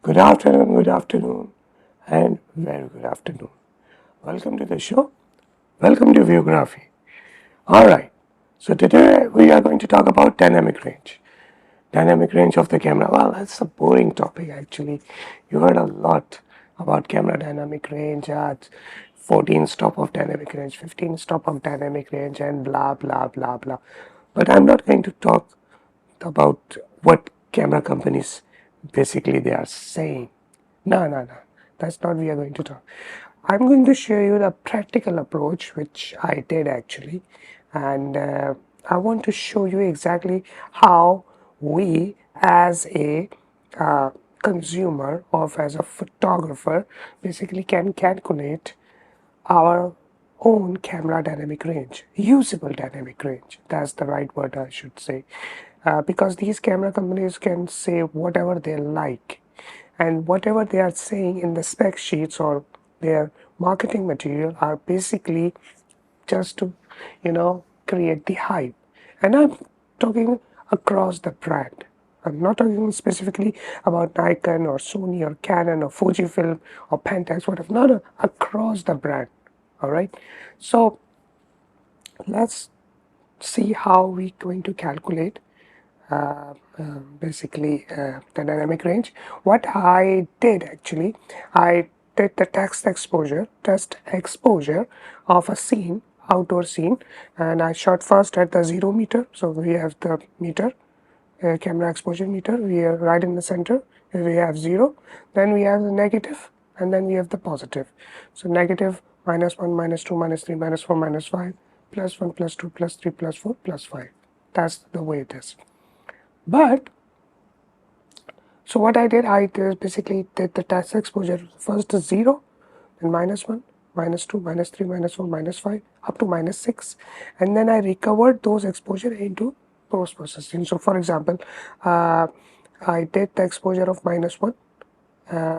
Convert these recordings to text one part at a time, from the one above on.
good afternoon, and very good afternoon. Welcome to the show. Welcome to VUEGRAPHY. Alright, so today we are going to talk about dynamic range. Dynamic range of the camera. Well, that's a boring topic actually. You heard a lot about camera dynamic range, 14 stop of dynamic range, 15 stop of dynamic range, and blah blah blah blah. But I'm not going to talk about what camera companies basically they are saying. No. That's not we are going to talk. I'm going to show you the practical approach which I did actually, and I want to show you exactly how we as a consumer or as a photographer basically can calculate our own camera dynamic range, usable dynamic range. That's the right word I should say. Because these camera companies can say whatever they like, and whatever they are saying in the spec sheets or their marketing material are basically just to, create the hype. And I'm talking across the brand. I'm not talking specifically about Nikon or Sony or Canon or Fujifilm or Pentax, whatever. No, across the brand. All right. So let's see how we're going to calculate the dynamic range. What I did actually, I did the test exposure of a scene, outdoor scene, and I shot first at the 0 meter. So we have the meter, camera exposure meter. We are right in the center. We have 0. Then we have the negative, and then we have the positive. So negative, -1, -2, -3, -4, -5, +1, +2, +3, +4, +5. That's the way it is. But so what I did basically did the test exposure first to 0, then -1, -2, -3, -4, -5, up to -6, and then I recovered those exposure into post processing. So for example, I did the exposure of -1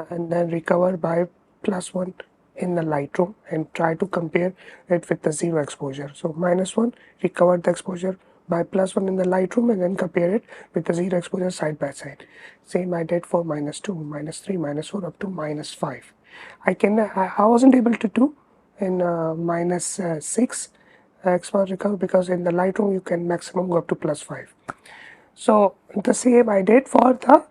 and then recovered by +1 in the Lightroom and try to compare it with the 0 exposure. So -1 recovered the exposure by +1 in the Lightroom and then compare it with the 0 exposure side by side. Same I did for -2, -3, -4 up to -5. I wasn't able to do in -6 exposure recover because in the Lightroom you can maximum go up to +5. So the same I did for the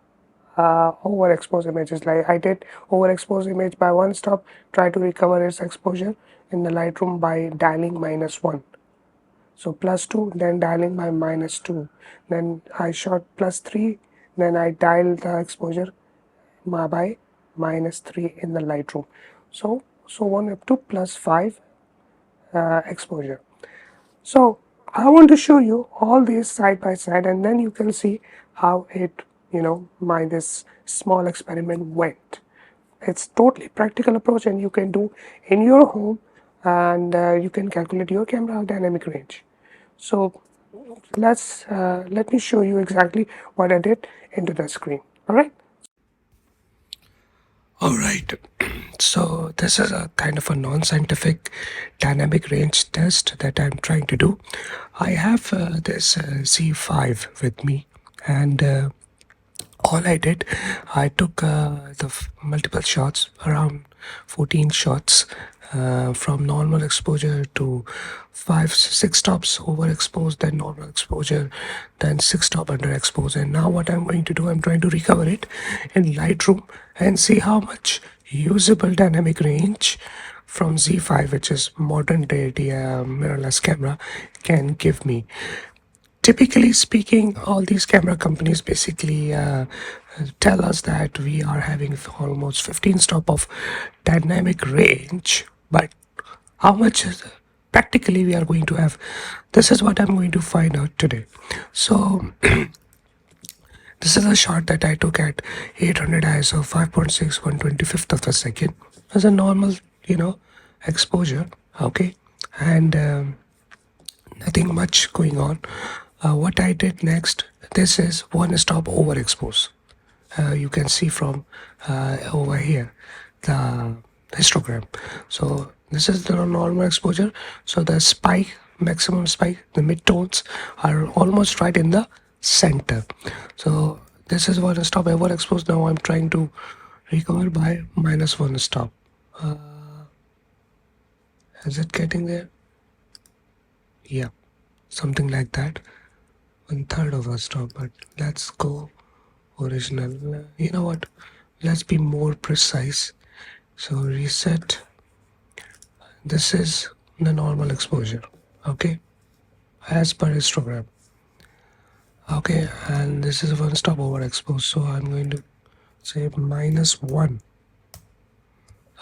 overexposed images. Like I did overexposed image by 1 stop, try to recover its exposure in the Lightroom by dialing -1. So +2, then dialing by -2. Then I shot +3, then I dialed the exposure by -3 in the Lightroom. So on up to +5 exposure. So I want to show you all these side by side, and then you can see how it, this small experiment went. It's totally practical approach, and you can do in your home, and you can calculate your camera dynamic range. So let me show you exactly what I did into the screen. All right. So this is a kind of a non-scientific dynamic range test that I'm trying to do. I have this Z5 with me, and all I did, I took the multiple shots, around 14 shots, from normal exposure to 6 stops overexposed, then normal exposure, then 6 stop underexposed. And now what I'm going to do, I'm trying to recover it in Lightroom and see how much usable dynamic range from Z5, which is modern day mirrorless camera, can give me. Typically speaking, all these camera companies basically tell us that we are having almost 15 stop of dynamic range, but how much practically we are going to have, this is what I'm going to find out today. So this is a shot that I took at 800 ISO 5.6 1/25th of a second as a normal exposure. Okay, and nothing much going on. What I did next, this is 1 stop overexpose. You can see from over here the histogram. So this is the normal exposure. So the spike, maximum spike, the midtones are almost right in the center. So this is 1 stop overexposed. Now I'm trying to recover by -1 stop. Is it getting there? Yeah, something like that. 1/3 of a stop, but let's go original. You know what? Let's be more precise. So reset. This is the normal exposure. Okay, as per histogram. Okay, and this is one stop overexposed. So I'm going to say -1.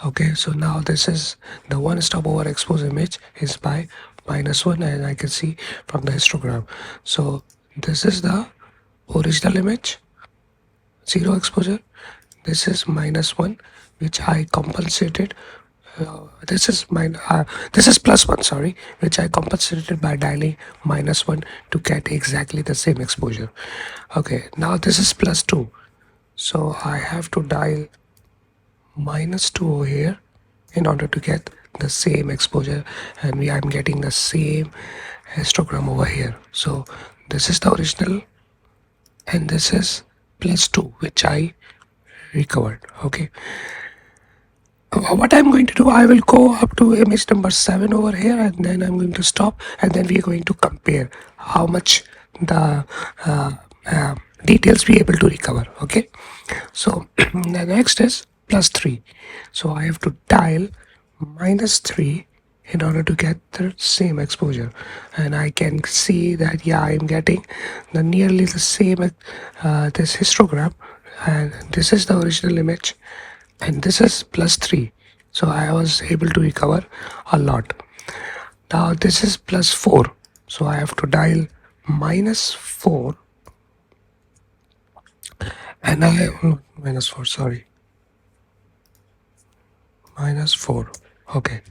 Okay, so now this is the one stop overexposed image is by -1, and I can see from the histogram. So this is the original image, 0 exposure. This is -1, which I compensated. This is +1, sorry, which I compensated by dialing -1 to get exactly the same exposure. Okay, now this is +2, so I have to dial -2 over here in order to get the same exposure, and I'm getting the same histogram over here. So this is the original, and this is +2, which I recovered. Okay, what I'm going to do, I will go up to image number 7 over here, and then I'm going to stop, and then we are going to compare how much the details we able to recover. Okay, so the next is +3, so I have to dial -3 in order to get the same exposure, and I can see that, yeah, I'm getting the nearly the same this histogram, and this is the original image, and this is +3, so I was able to recover a lot. Now this is +4, so I have to dial -4, and -4, sorry, -4. Okay,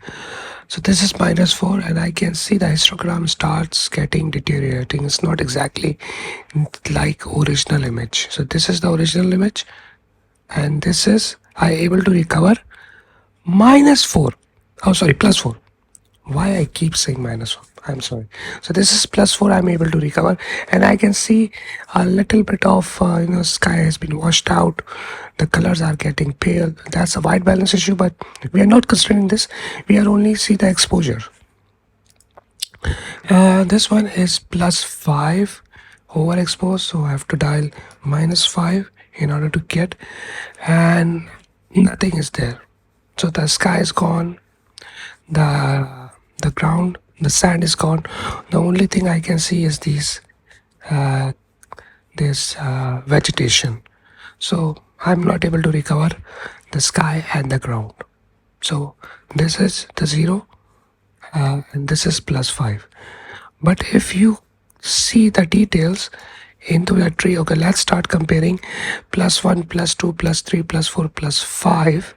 so this is -4, and I can see the histogram starts getting deteriorating. It's not exactly like original image. So this is the original image, and this is I able to recover -4. Oh, sorry, +4. Why I keep saying -1? I'm sorry. So this is +4. I'm able to recover, and I can see a little bit of sky has been washed out. The colors are getting pale. That's a white balance issue, but we are not considering this. We are only see the exposure. This one is +5 overexposed, so I have to dial -5 in order to get, and nothing is there. So the sky is gone, the ground, the sand is gone. The only thing I can see is this vegetation. So I'm not able to recover the sky and the ground. So this is the 0, and this is +5. But if you see the details into the tree, okay, let's start comparing +1, +2, +3, +4, +5.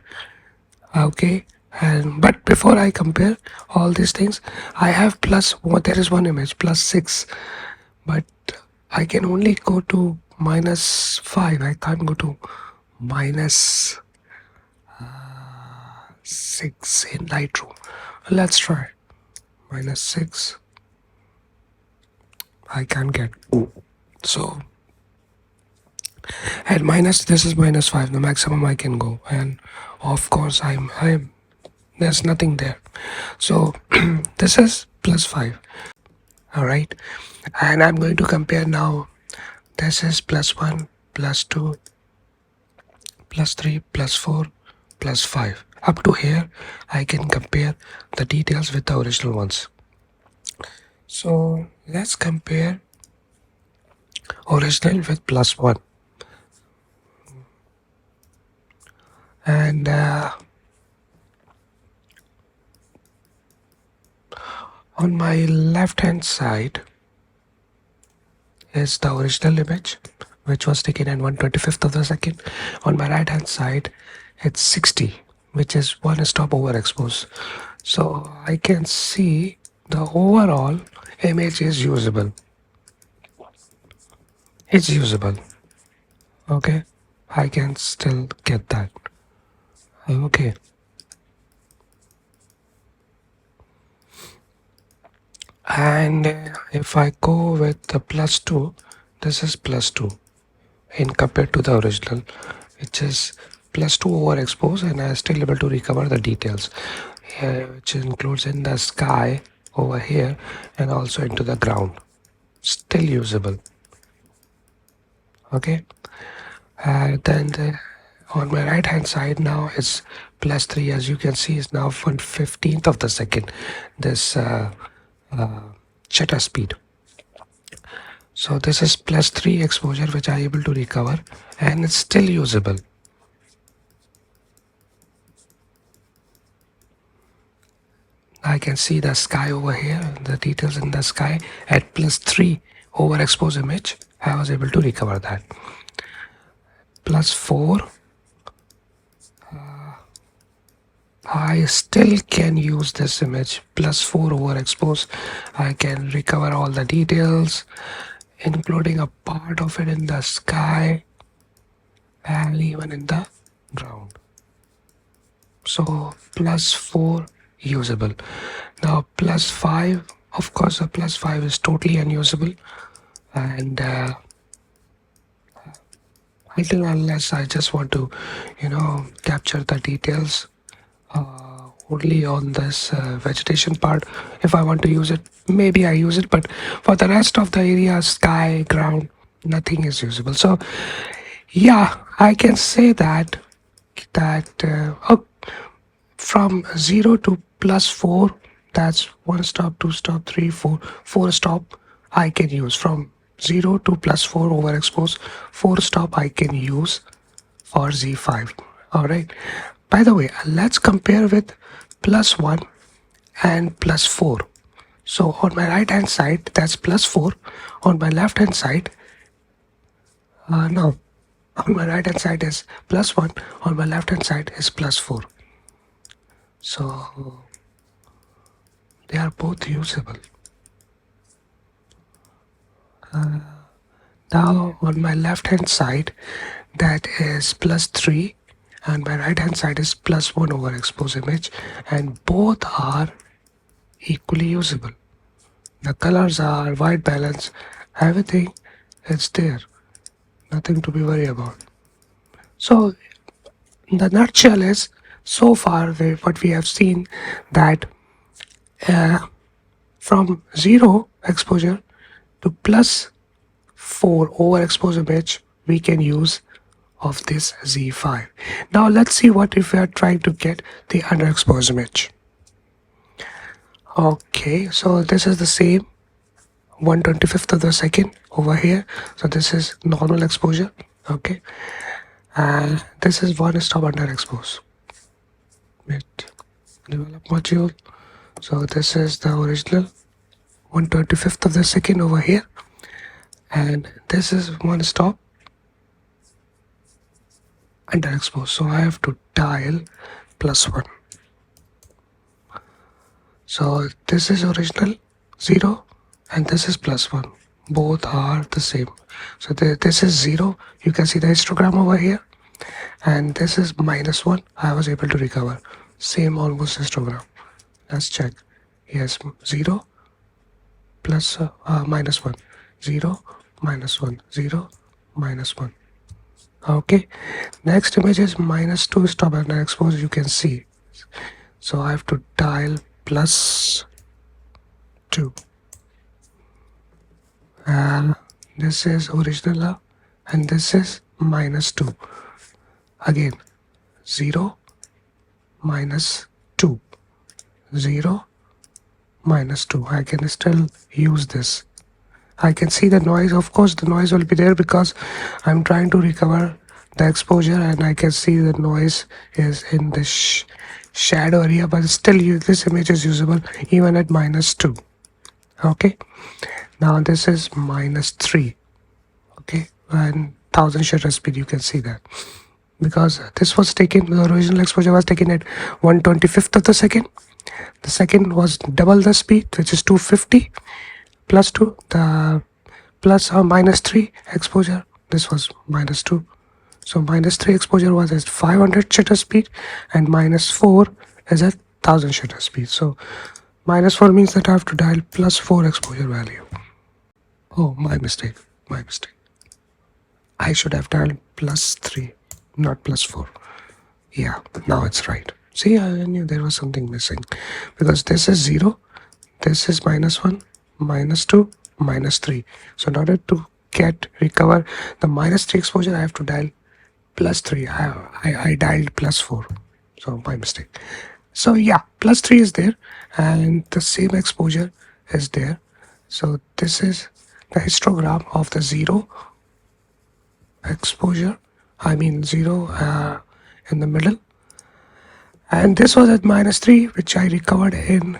Okay, and but before I compare all these things, I have +1. There is one image +6, but I can only go to -5. I can't go to -6 in Lightroom. Let's try -6. I can't get. So at this is -5, the maximum I can go, and of course I'm there's nothing there. So this is +5. All right, and I'm going to compare now. This is +1, +2, +3, +4, +5. Up to here, I can compare the details with the original ones. So let's compare original with +1. And on my left hand side is the original image, which was taken at 1/25th of a second. On my right hand side, it's 60, which is one stop overexposed. So I can see the overall image is usable. It's usable. Okay, I can still get that. Okay. And if I go with the +2, this is +2 in compared to the original, which is +2 overexpose, and I'm still able to recover the details, which includes in the sky over here and also into the ground. Still usable. Okay. Then on my right hand side now it's +3, as you can see, is now 1/15th of the second, this shutter speed. So this is +3 exposure which I able to recover, and it's still usable. I can see the sky over here, the details in the sky at +3 overexposed image. I was able to recover that. +4, I still can use this image. +4 overexpose, I can recover all the details, including a part of it in the sky and even in the ground. So +4 usable. Now +5, of course, a +5 is totally unusable, and until unless I just want to, capture the details only on this vegetation part. If I want to use it, maybe I use it, but for the rest of the area, sky, ground, nothing is usable. So yeah, I can say that from 0 to +4, that's 1 stop, 2 stop, 3, 4, 4 stop I can use. From 0 to +4 overexpose, 4 stop I can use for Z5. Alright, by the way, let's compare with +1 and +4. So on my right hand side that's +4, on my left hand side no, on my right hand side is +1, on my left hand side is +4. So they are both usable. Now on my left hand side that is +3, and my right hand side is +1 overexposed image, and both are equally usable. The colors are white balance, everything is there, nothing to be worried about. So the nutshell is, so far what we have seen, that from 0 exposure to +4 overexposed image we can use of this Z5. Now let's see what if we are trying to get the underexposed image. Okay, so this is the same 1/25th of the second over here. So this is normal exposure. Okay, and this is 1 stop underexposed. Wait, develop module. So this is the original 1/25th of the second over here, and this is 1 stop underexposed. So I have to dial +1. So this is original 0 and this is +1. Both are the same. So this is 0. You can see the histogram over here, and this is -1. I was able to recover. Same almost histogram. Let's check. Yes, 0 plus -1. 0 -1. 0 -1. Okay. Next image is -2 stop underexposed. You can see. So I have to dial +2. This is original and this is -2. Again 0 -2. 0 -2. I can still use this. I can see the noise. Of course the noise will be there because I'm trying to recover the exposure, and I can see the noise is in the shadow area, but still this image is usable even at -2. Okay, now this is -3. Okay, and 1000 shutter speed. You can see that because this was taken, the original exposure was taken at 1/25th of the second. The second was double the speed, which is 250 +2. The +3 exposure, this was -2. So -3 exposure was at 500 shutter speed, and -4 is at 1000 shutter speed. So -4 means that I have to dial +4 exposure value. Oh, my mistake. I should have dialed +3, not +4. Yeah, now it's right. See, I knew there was something missing because this is 0, this is -1, -2, -3. So in order to recover the -3 exposure, I have to dial +3. I dialed +4, so my mistake. So yeah, +3 is there and the same exposure is there. So this is the histogram of the 0 exposure, I mean 0 in the middle, and this was at -3, which I recovered in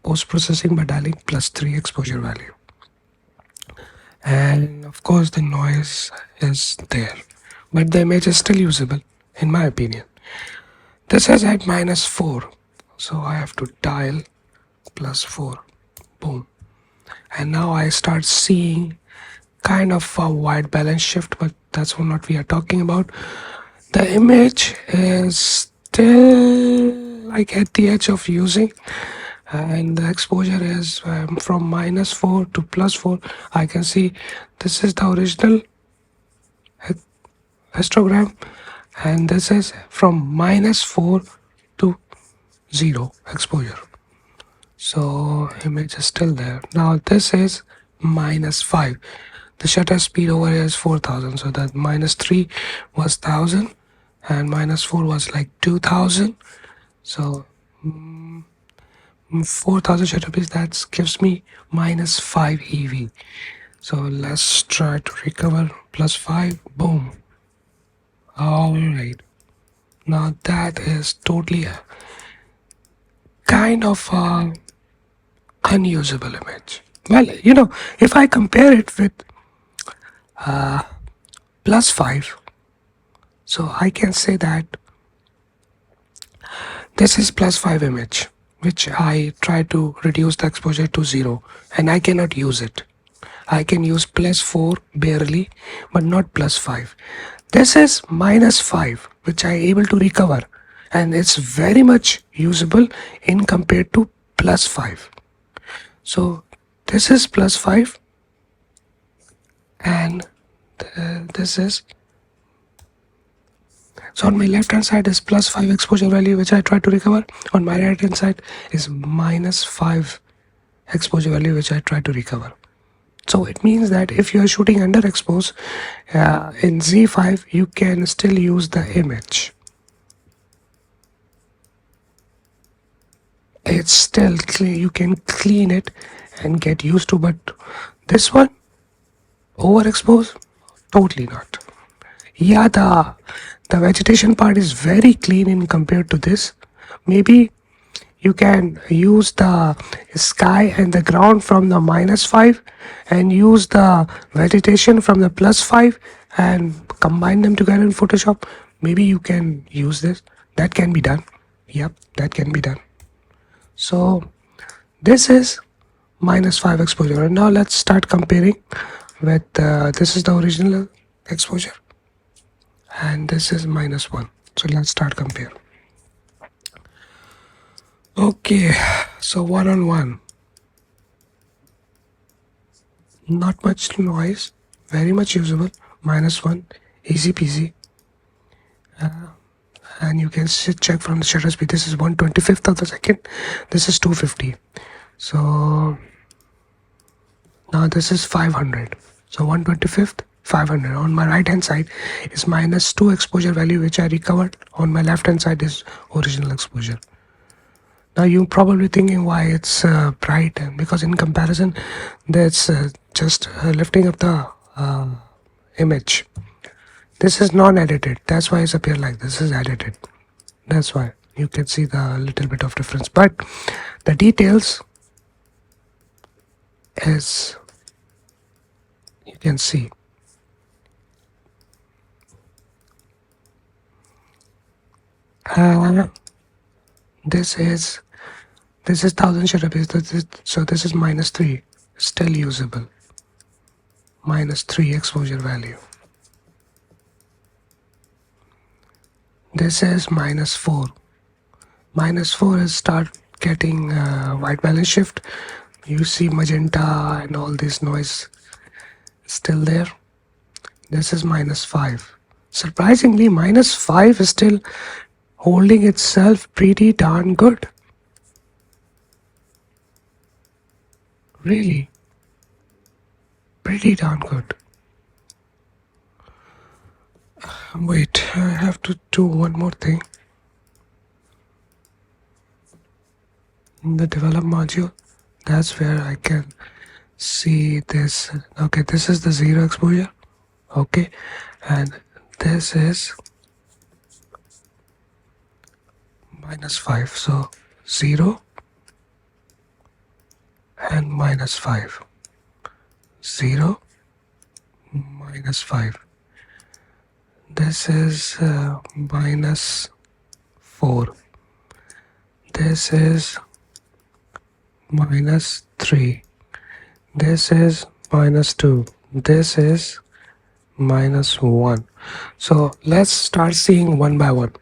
post-processing by dialing +3 exposure value. And of course the noise is there, but the image is still usable in my opinion. This is at -4, so I have to dial +4, boom, and now I start seeing kind of a white balance shift, but that's what not we are talking about. The image is still like at the edge of using, and the exposure is from -4 to +4. I can see this is the original histogram, and this is from -4 to 0 exposure. So image is still there. Now this is -5. The shutter speed over here is 4000, so that -3 was 1000 and -4 was like 2000. So 4000 shutter speed, that gives me -5 EV. So let's try to recover +5. Boom. Alright, now that is totally a kind of a unusable image. Well, if I compare it with +5, so I can say that this is +5 image, which I try to reduce the exposure to 0, and I cannot use it. I can use +4 barely, but not +5. This is -5, which I able to recover, and it's very much usable in compared to +5. So this is +5, and this is, so on my left hand side is +5 exposure value, which I try to recover. On my right hand side is -5 exposure value, which I try to recover. So it means that if you are shooting underexpose in Z5, you can still use the image. It's still clean, you can clean it and get used to, but this one, overexpose, totally not. Yeah, the vegetation part is very clean in compared to this. Maybe you can use the sky and the ground from the -5 and use the vegetation from the +5 and combine them together in Photoshop. Maybe you can use this. That can be done. Yep, that can be done. So this is -5 exposure, and now let's start comparing with this is the original exposure and this is -1. So let's start compare. Okay, so 1-on-1, not much noise, very much usable, -1, easy peasy. And you can check from the shutter speed. This is 1/25th of the second, this is 250. So now this is 500, so 1/25th, 500. On my right hand side is -2 exposure value, which I recovered. On my left hand side is original exposure. Now you're probably thinking why it's bright, and because in comparison that's just lifting up the image. This is non-edited, that's why it's appear like this is edited. That's why you can see the little bit of difference, but the details is, you can see. This is 1000 shutter speed, so this is -3, still usable. -3 exposure value. This is -4. -4 is start getting white balance shift. You see magenta and all this noise still there. This is -5. Surprisingly, -5 is still holding itself pretty darn good. Really, pretty darn good. Wait, I have to do one more thing. In the develop module, that's where I can see this. Okay, this is the zero exposure. Okay, and this is -5. So 0 and -5. 0, -5. This is -4. This is -3. This is -2. This is -1. So let's start seeing one by one.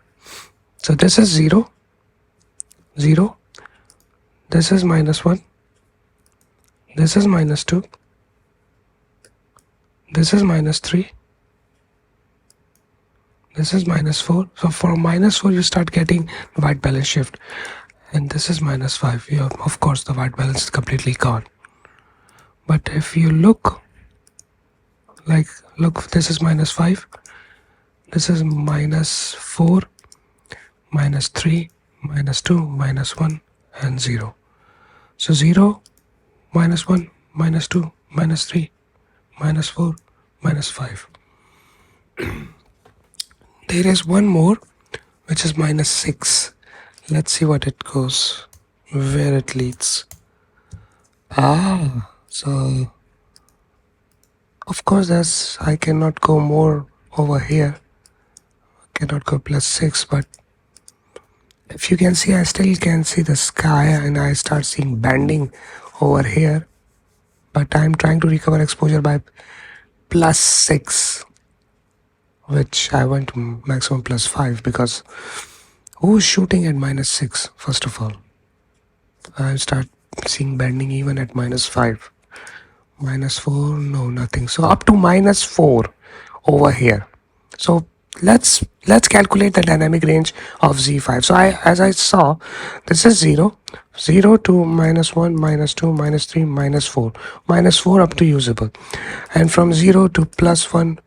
So this is 0, 0. This is -1. This is -2. This is -3. This is -4. So for -4, you start getting white balance shift. And this is -5. You have, of course, the white balance is completely gone. But if you look, this is -5. This is -4, -3, -2, -1, and 0. So 0, -1, -2, -3, -4, -5. There is one more, which is -6. Let's see what it goes, where it leads. So of course I cannot go more over here. I cannot go +6, but if you can see, I still can see the sky, and I start seeing banding over here. But I'm trying to recover exposure by +6, which I went to maximum +5, because who's shooting at -6? First of all, I start seeing bending even at -5. -4, no, nothing. So up to -4 over here. So let's calculate the dynamic range of Z5. So as I saw, this is 0, 0 to -1, -2, -3, -4, -4 up to usable, and from 0 to +1,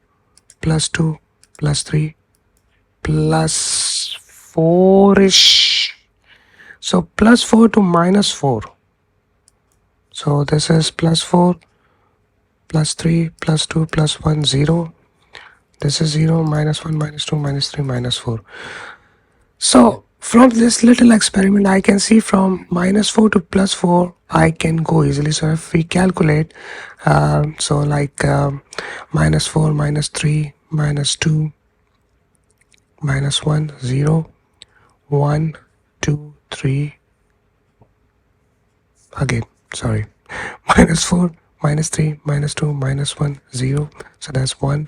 +2, +3, +4ish. So +4 to -4. So this is +4, +3, +2, +1, 0. This is 0, -1, -2, -3, -4. So from this little experiment, I can see from -4 to +4, I can go easily. So if we calculate, so like -4, -3, -2, -1, 0, 1, 2, 3, again, sorry, -4, -3, -2, -1, 0. So that's 1,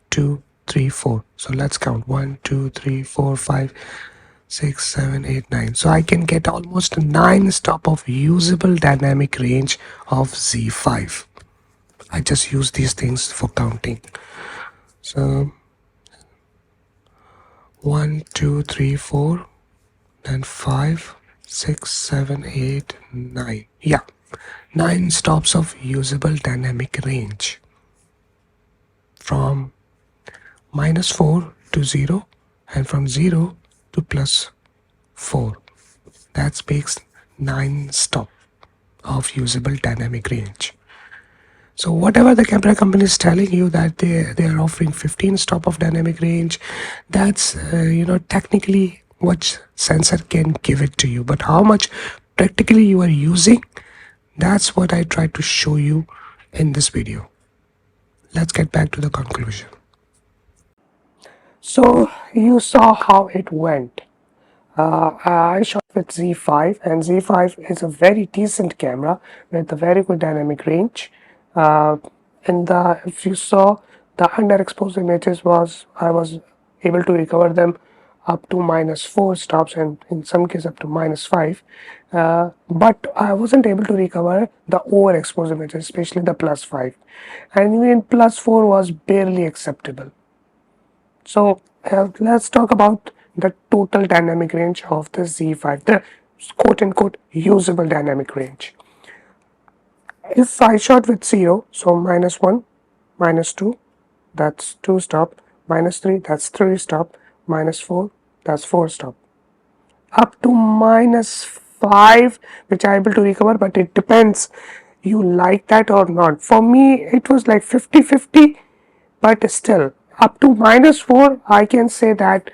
2, 3, 4. So let's count 1, 2, 3, 4, 5, 6, 7, 8, 9. So I can get almost 9 stop of usable dynamic range of Z5. I just use these things for counting. So 1, 2, 3, 4, then 5, 6, 7, 8, 9. Yeah, 9 stops of usable dynamic range from -4 to 0, and from 0 to +4. That makes 9 stop of usable dynamic range. So whatever the camera company is telling you that they are offering 15 stop of dynamic range, that's technically what sensor can give it to you, but how much practically you are using, that's what I tried to show you in this video. Let's get back to the conclusion. So you saw how it went. I shot with Z5, and Z5 is a very decent camera with a very good dynamic range. If you saw the underexposed images, I was able to recover them up to -4 stops, and in some cases up to -5. But I wasn't able to recover the overexposed images, especially the +5, and even +4 was barely acceptable. So let's talk about the total dynamic range of the Z5, the quote unquote usable dynamic range. If I shot with 0, so -1, -2, that's 2 stop, -3, that's 3 stop, -4, that's 4 stop, up to -5, which I'm able to recover, but it depends you like that or not. For me, it was like 50-50, but still, up to -4, I can say that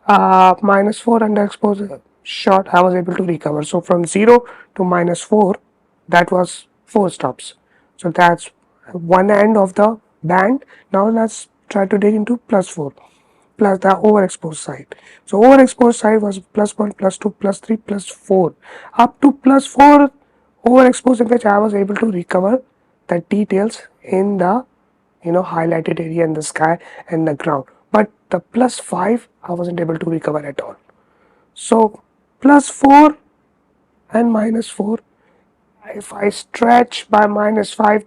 -4 underexposure shot I was able to recover. So from 0 to -4, that was 4 stops. So that's one end of the band. Now let's try to dig into +4, plus the overexposed side. So overexposed side was +1, +2, +3, +4. Up to +4 overexposed, in which I was able to recover the details in the highlighted area in the sky and the ground. But the +5 I wasn't able to recover at all. So +4 and -4, if I stretch by -5,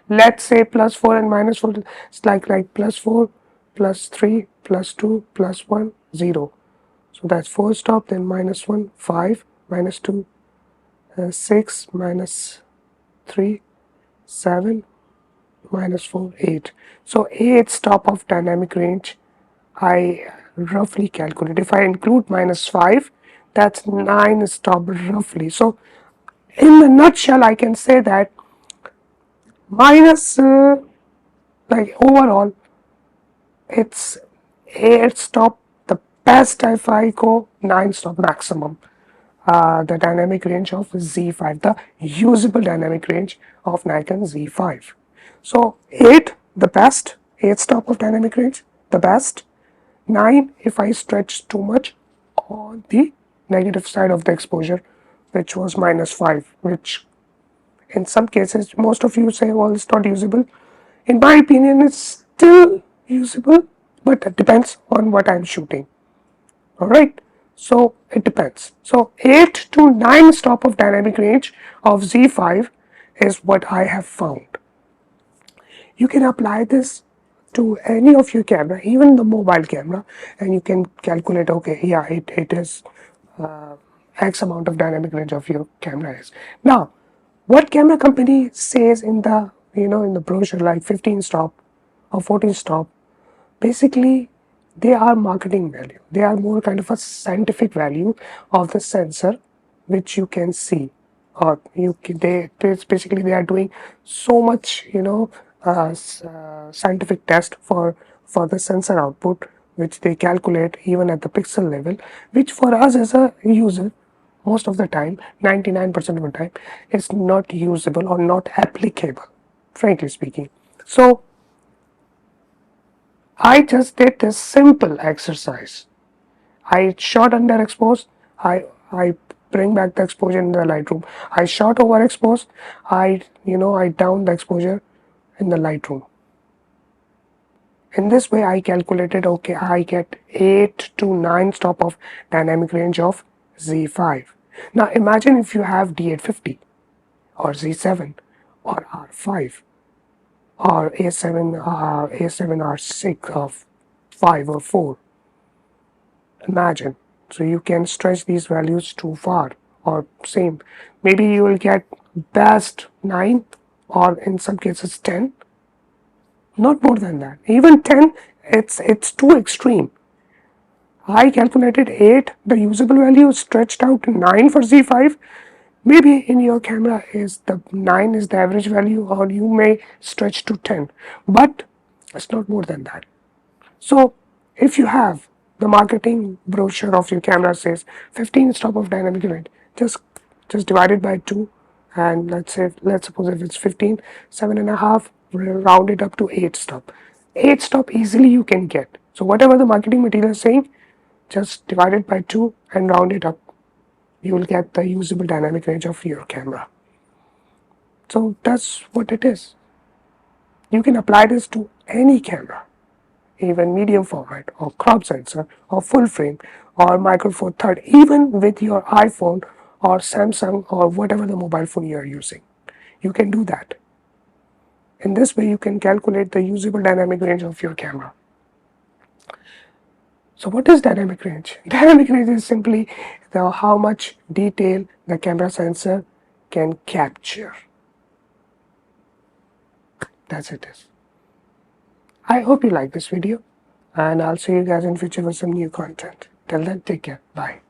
let's say +4 and -4, it's like +4, +3, +2, +1, 0. So that's 4 stop, then -1, 5, -2, 6, -3, 7, -4, 8. So 8 stop of dynamic range I roughly calculate. If I include -5, that's 9 stop roughly. So in a nutshell, I can say that minus like overall it's 8 stop the best. If I go 9 stop maximum, the dynamic range of Z5, the usable dynamic range of Nikon Z5. So 8 the best, 8 stop of dynamic range the best, 9 if I stretch too much on the negative side of the exposure, which was -5, which in some cases most of you say, well, it's not usable. In my opinion, it's still usable, but it depends on what I'm shooting. All right, so it depends. So 8 to 9 stop of dynamic range of Z5 is what I have found. You can apply this to any of your camera, even the mobile camera, and you can calculate, okay, yeah, it is X amount of dynamic range of your camera is. Now, what camera company says in the in the brochure, like 15 stop or 14 stop, basically they are marketing value. They are more kind of a scientific value of the sensor, which you can see, or basically they are doing so much scientific test for the sensor output, which they calculate even at the pixel level, which for us as a user, most of the time, 99% of the time, is not usable or not applicable, frankly speaking. So I just did this simple exercise. I shot underexposed. I bring back the exposure in the Lightroom. I shot overexposed. I down the exposure in the Lightroom. In this way, I calculated, okay, I get 8 to 9 stop of dynamic range of Z5. Now imagine if you have D850 or Z7 or R5 or A7R6 of 5 or 4. Imagine. So you can stretch these values too far, or same. Maybe you will get best 9 or in some cases 10. Not more than that. Even 10, it's too extreme. I calculated 8, the usable value stretched out to 9 for Z5. Maybe in your camera is the 9 is the average value, or you may stretch to 10, but it's not more than that. So if you have the marketing brochure of your camera says 15 stop of dynamic range, just divide it by 2, and let's suppose if it's 15, 7.5, round it up to 8 stop. 8 stop easily you can get. So whatever the marketing material is saying, just divide it by 2 and round it up. You will get the usable dynamic range of your camera. So that's what it is. You can apply this to any camera, even medium format or crop sensor or full frame or micro four third, even with your iPhone or Samsung or whatever the mobile phone you are using. You can do that. In this way, you can calculate the usable dynamic range of your camera. So what is dynamic range? Dynamic range is simply how much detail the camera sensor can capture. That's it. I hope you like this video, and I'll see you guys in future with some new content. Till then, take care. Bye.